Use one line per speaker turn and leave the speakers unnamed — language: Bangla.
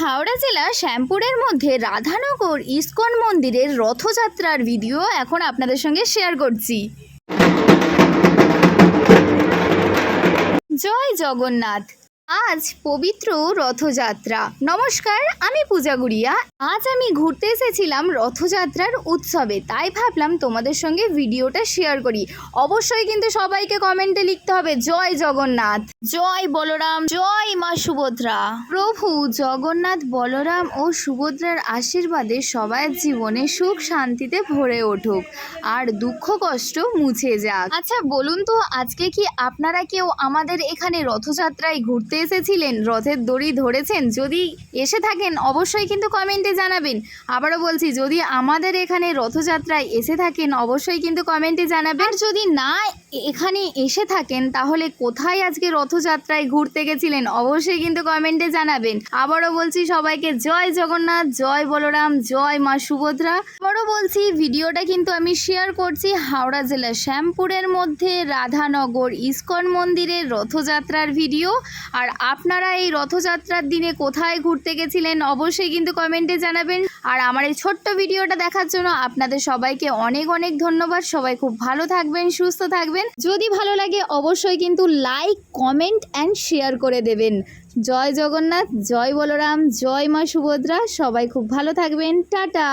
হাওড়া জেলা শ্যামপুরের মধ্যে রাধানগর ইস্কন মন্দিরের রথযাত্রার ভিডিও এখন আপনাদের সঙ্গে শেয়ার করছি। জয় জগন্নাথ। আজ পবিত্র রথযাত্রা। নমস্কার, আমি পূজা গুড়িয়া। আজ আমি ঘুরতে এসেছিলাম রথযাত্রার উৎসবে, তাই ভাবলাম তোমাদের সঙ্গে ভিডিওটা শেয়ার করি। অবশ্যই কিন্তু সবাইকে কমেন্টে লিখতে হবে জয় জগন্নাথ, জয় বলরাম, জয় মা সুভদ্রা। প্রভু জগন্নাথ, বলরাম ও সুভদ্রার আশীর্বাদে সবার জীবনে সুখ শান্তিতে ভরে উঠুক আর দুঃখ কষ্ট মুছে যাক। আচ্ছা বলুন তো, আজকে কি আপনারা কেউ আমাদের এখানে রথযাত্রায় ঘুরতে এসেছিলেন? রথের দড়ি ধরেছেন? যদি এসে থাকেন অবশ্যই কিন্তু কমেন্টে জানাবেন। আবারও বলছি, যদি আমাদের এখানে রথযাত্রায় এসে থাকেন অবশ্যই কিন্তু কমেন্টে জানাবেন। আর যদি না এখানে এসে থাকেন তাহলে কোথায় আজকে রথযাত্রায় ঘুরতে গেছিলেন অবশ্যই কিন্তু কমেন্টে জানাবেন। আবারও বলছি সবাইকে জয় জগন্নাথ, জয় বলরাম, জয় মা সুভদ্রা। আবারও বলছি, ভিডিওটা কিন্তু আমি শেয়ার করছি হাওড়া জেলার শ্যামপুরের মধ্যে রাধানগর ইস্কন মন্দিরের রথযাত্রার ভিডিও। আর আপনারা এই রথযাত্রার দিনে কোথায় ঘুরতে গেছিলেন অবশ্যই কিন্তু কমেন্টে জানাবেন। আর আমার এই ছোট্ট ভিডিওটা দেখার জন্য আপনাদের সবাইকে অনেক অনেক ধন্যবাদ। সবাই খুব ভালো থাকবেন, সুস্থ থাকবেন। যদি ভালো লাগে অবশ্যই কিন্তু লাইক, কমেন্ট অ্যান্ড শেয়ার করে দেবেন। জয় জগন্নাথ, জয় বলরাম, জয় মা সুভদ্রা। সবাই খুব ভালো থাকবেন। টাটা।